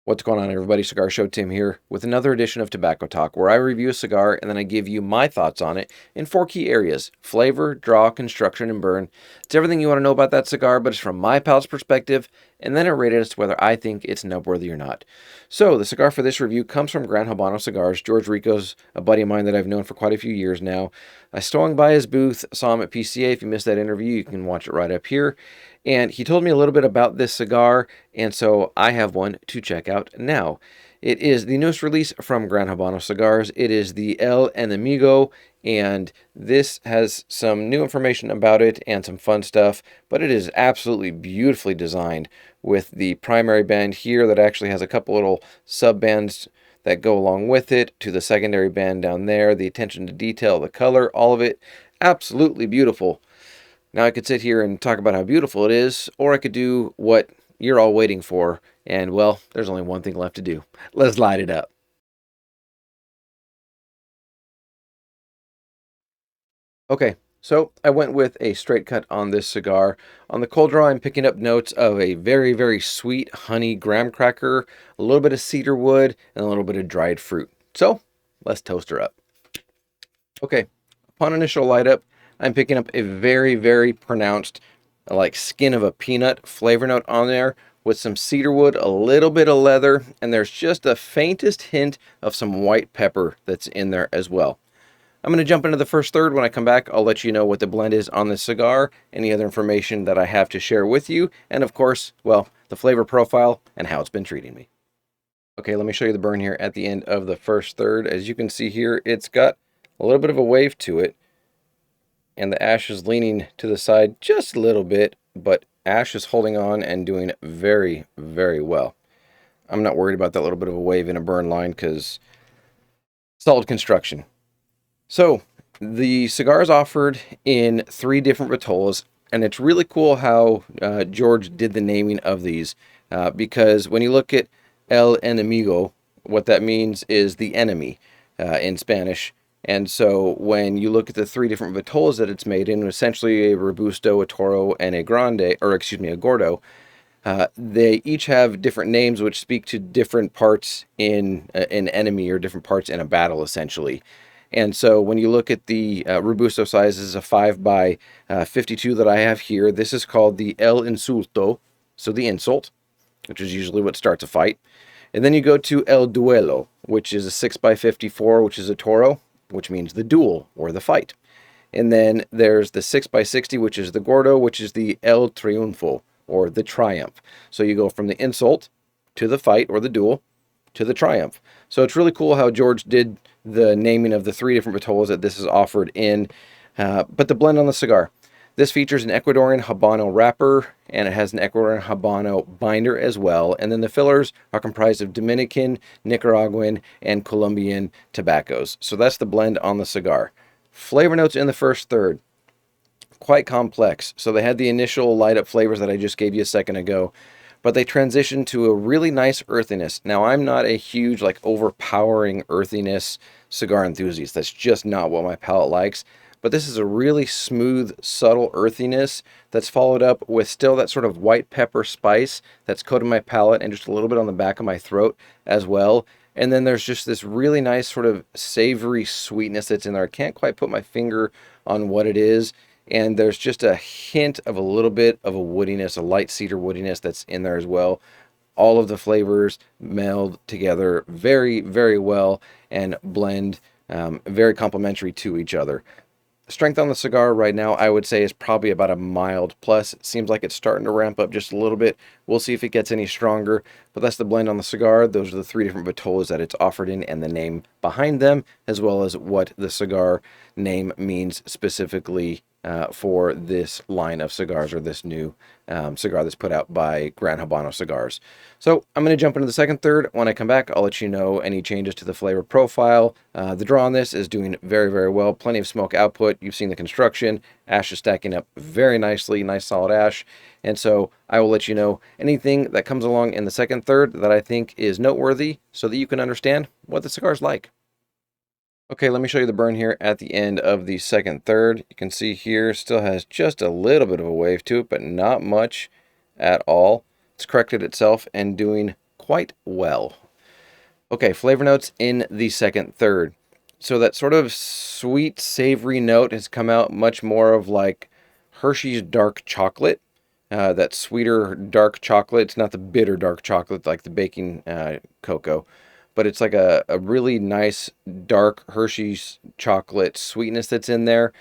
What's going on, everybody? Cigar Show Tim here with another edition of Tobacco Talk, where I review a cigar and then I give you my thoughts on it in 4 key areas: flavor, draw, construction, and burn. It's everything you want to know about that cigar, but it's from my palate's perspective, and then I rate it as to whether I think it's noteworthy or not. So, the cigar for this review comes from Gran Habano Cigars. George Rico's a buddy of mine that I've known for quite a few years now. I swung by his booth, saw him at PCA. If you missed that interview, you can watch it right up here. And he told me a little bit about this cigar, and so I have one to check out now. It is the newest release from Gran Habano Cigars. It is the El Enemigo, and this has some new information about it and some fun stuff, but it is absolutely beautifully designed with the primary band here that actually has a couple little sub-bands that go along with it, to the secondary band down there, the attention to detail, the color, all of it absolutely beautiful. Now I could sit here and talk about how beautiful it is, or I could do what you're all waiting for, and well, there's only one thing left to do. Let's light it up. Okay, so I went with a straight cut on this cigar. On the cold draw, I'm picking up notes of a very, very sweet honey graham cracker, a little bit of cedar wood, and a little bit of dried fruit. So, let's toast her up. Okay, upon initial light up, I'm picking up a very, very pronounced, like skin of a peanut flavor note on there, with some cedar wood, a little bit of leather, and there's just the faintest hint of some white pepper that's in there as well. I'm going to jump into the first third. When I come back, I'll let you know what the blend is on this cigar, any other information that I have to share with you, and of course, well, the flavor profile and how it's been treating me. Okay, let me show you the burn here at the end of the first third. As you can see here, it's got a little bit of a wave to it, and the ash is leaning to the side just a little bit, but ash is holding on and doing very, very well. I'm not worried about that little bit of a wave in a burn line because solid construction. So the cigar is offered in 3 different vitolas, and it's really cool how George did the naming of these, because when you look at El Enemigo, what that means is the enemy in Spanish. And so when you look at the 3 different vitolas that it's made in, essentially a Robusto, a Toro, and a Grande, or excuse me, a Gordo, they each have different names which speak to different parts in an enemy, or different parts in a battle, essentially. And so when you look at the Robusto size, this is a 5x52 that I have here. This is called the El Insulto, so the insult, which is usually what starts a fight. And then you go to El Duelo, which is a 6x54, which is a Toro, which means the duel or the fight. And then there's the 6x60, which is the Gordo, which is the El Triunfo, or the triumph. So you go from the insult to the fight or the duel to the triumph. So it's really cool how George did the naming of the 3 different vitolas that this is offered in. But the blend on the cigar. This features an Ecuadorian Habano wrapper, and it has an Ecuadorian Habano binder as well. And then the fillers are comprised of Dominican, Nicaraguan, and Colombian tobaccos. So that's the blend on the cigar. Flavor notes in the first third. Quite complex. So they had the initial light up flavors that I just gave you a second ago, but they transitioned to a really nice earthiness. Now, I'm not a huge, like, overpowering earthiness cigar enthusiast. That's just not what my palate likes. But this is a really smooth, subtle earthiness that's followed up with still that sort of white pepper spice that's coated my palate and just a little bit on the back of my throat as well. And then there's just this really nice sort of savory sweetness that's in there. I can't quite put my finger on what it is. And there's just a hint of a little bit of a woodiness, a light cedar woodiness that's in there as well. All of the flavors meld together very, very well and blend very complementary to each other. Strength on the cigar right now, I would say, is probably about a mild plus. It seems like it's starting to ramp up just a little bit. We'll see if it gets any stronger, but that's the blend on the cigar. Those are the 3 different vitolas that it's offered in and the name behind them, as well as what the cigar name means specifically for this line of cigars, or this new cigar that's put out by Gran Habano Cigars. So I'm going to jump into the second third. When I come back, I'll let you know any changes to the flavor profile. The draw on this is doing very, very well. Plenty of smoke output. You've seen the construction. Ash is stacking up very nicely. Nice solid ash. And so I will let you know anything that comes along in the second third that I think is noteworthy, so that you can understand what the cigar's like. Okay, let me show you the burn here at the end of the second third. You can see here still has just a little bit of a wave to it, but not much at all. It's corrected itself and doing quite well. Okay, flavor notes in the second third. So that sort of sweet, savory note has come out much more of like Hershey's dark chocolate. That sweeter dark chocolate. It's not the bitter dark chocolate like the baking cocoa, but it's like a really nice dark Hershey's chocolate sweetness that's in there,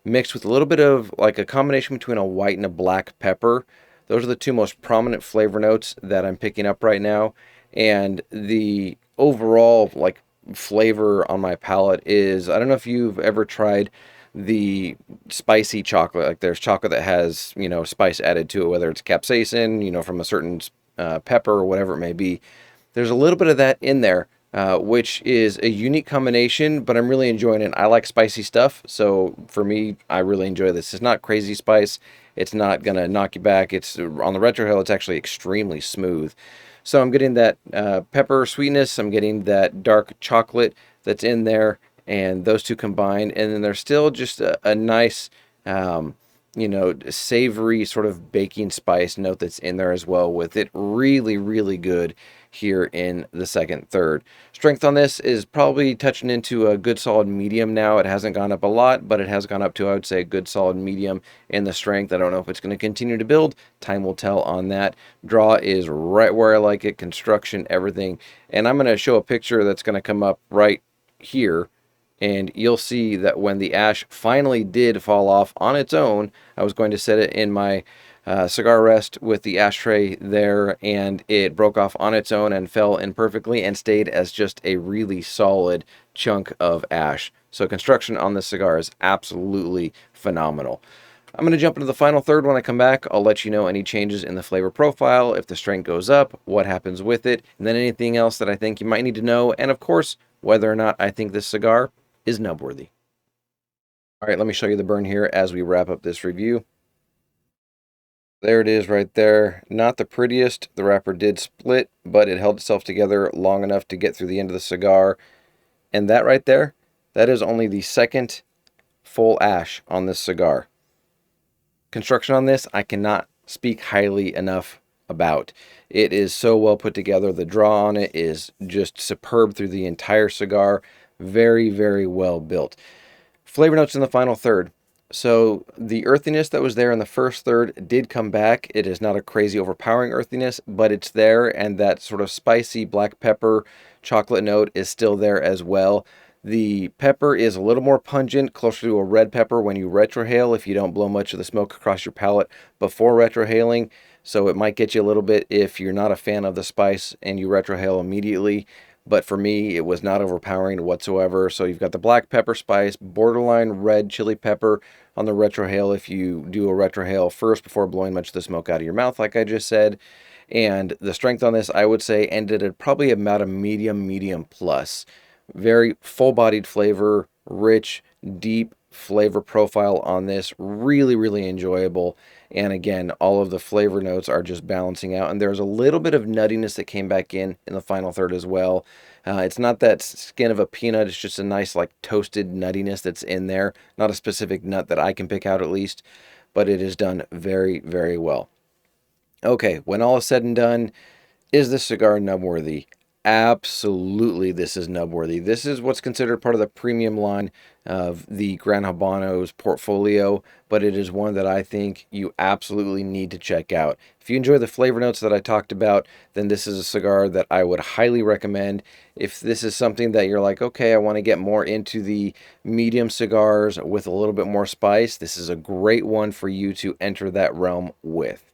mixed with a little bit of like a combination between a white and a black pepper. Those are the two most prominent flavor notes that I'm picking up right now. And the overall like flavor on my palate is, I don't know if you've ever tried the spicy chocolate. Like there's chocolate that has, spice added to it, whether it's capsaicin, from a certain pepper or whatever it may be. There's a little bit of that in there, which is a unique combination, but I'm really enjoying it. I like spicy stuff, so for me, I really enjoy this. It's not crazy spice. It's not going to knock you back. It's on the retrohale, it's actually extremely smooth. So I'm getting that pepper sweetness. I'm getting that dark chocolate that's in there, and those two combined. And then there's still just a nice, savory sort of baking spice note that's in there as well, with it really, really good here in the second third. Strength on this is probably touching into a good solid medium now. It hasn't gone up a lot, but it has gone up to, I would say, a good solid medium in the strength. I don't know if it's going to continue to build. Time will tell on that. Draw is right where I like it. Construction, everything. And I'm going to show a picture that's going to come up right here. And you'll see that when the ash finally did fall off on its own, I was going to set it in my cigar rest with the ashtray there, and it broke off on its own and fell in perfectly and stayed as just a really solid chunk of ash. So construction on this cigar is absolutely phenomenal. I'm going to jump into the final third when I come back. I'll let you know any changes in the flavor profile, if the strength goes up, what happens with it, and then anything else that I think you might need to know, and of course, whether or not I think this cigar is nub-worthy. All right, let me show you the burn here as we wrap up this review. There it is right there. Not the prettiest. The wrapper did split, but it held itself together long enough to get through the end of the cigar. And that right there, that is only the second full ash on this cigar. Construction on this, I cannot speak highly enough about. It is so well put together. The draw on it is just superb through the entire cigar. Very, very well built. Flavor notes in the final third. So the earthiness that was there in the first third did come back. It is not a crazy overpowering earthiness, but it's there, and that sort of spicy black pepper chocolate note is still there as well. The pepper is a little more pungent, closer to a red pepper when you retrohale, if you don't blow much of the smoke across your palate before retrohaling. So it might get you a little bit if you're not a fan of the spice and you retrohale immediately. But for me, it was not overpowering whatsoever. So you've got the black pepper spice, borderline red chili pepper on the retrohale if you do a retrohale first before blowing much of the smoke out of your mouth, like I just said. And the strength on this, I would say, ended at probably about a medium plus. Very full-bodied flavor, rich, deep flavor profile on this. Really, really enjoyable. And again, all of the flavor notes are just balancing out. And there's a little bit of nuttiness that came back in the final third as well. It's not that skin of a peanut. It's just a nice like toasted nuttiness that's in there. Not a specific nut that I can pick out at least. But it is done very, very well. Okay, when all is said and done, is this cigar nub-worthy? Absolutely, this is nub-worthy. This is what's considered part of the premium line of the Gran Habano's portfolio, but it is one that I think you absolutely need to check out. If you enjoy the flavor notes that I talked about, then this is a cigar that I would highly recommend. If this is something that you're like, okay, I want to get more into the medium cigars with a little bit more spice, this is a great one for you to enter that realm with.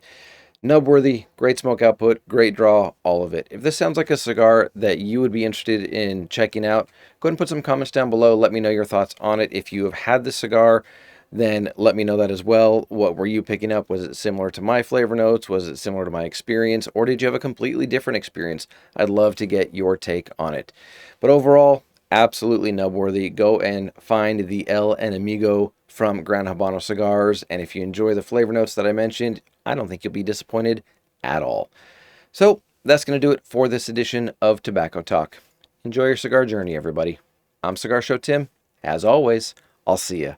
Nub-worthy, great smoke output, great draw, all of it. If this sounds like a cigar that you would be interested in checking out, go ahead and put some comments down below. Let me know your thoughts on it. If you have had this cigar, then let me know that as well. What were you picking up? Was it similar to my flavor notes? Was it similar to my experience? Or did you have a completely different experience? I'd love to get your take on it. But overall, absolutely nub-worthy. Go and find the El Enemigo from Gran Habano Cigars. And if you enjoy the flavor notes that I mentioned, I don't think you'll be disappointed at all. So that's going to do it for this edition of Tobacco Talk. Enjoy your cigar journey, everybody. I'm Cigar Show Tim. As always, I'll see ya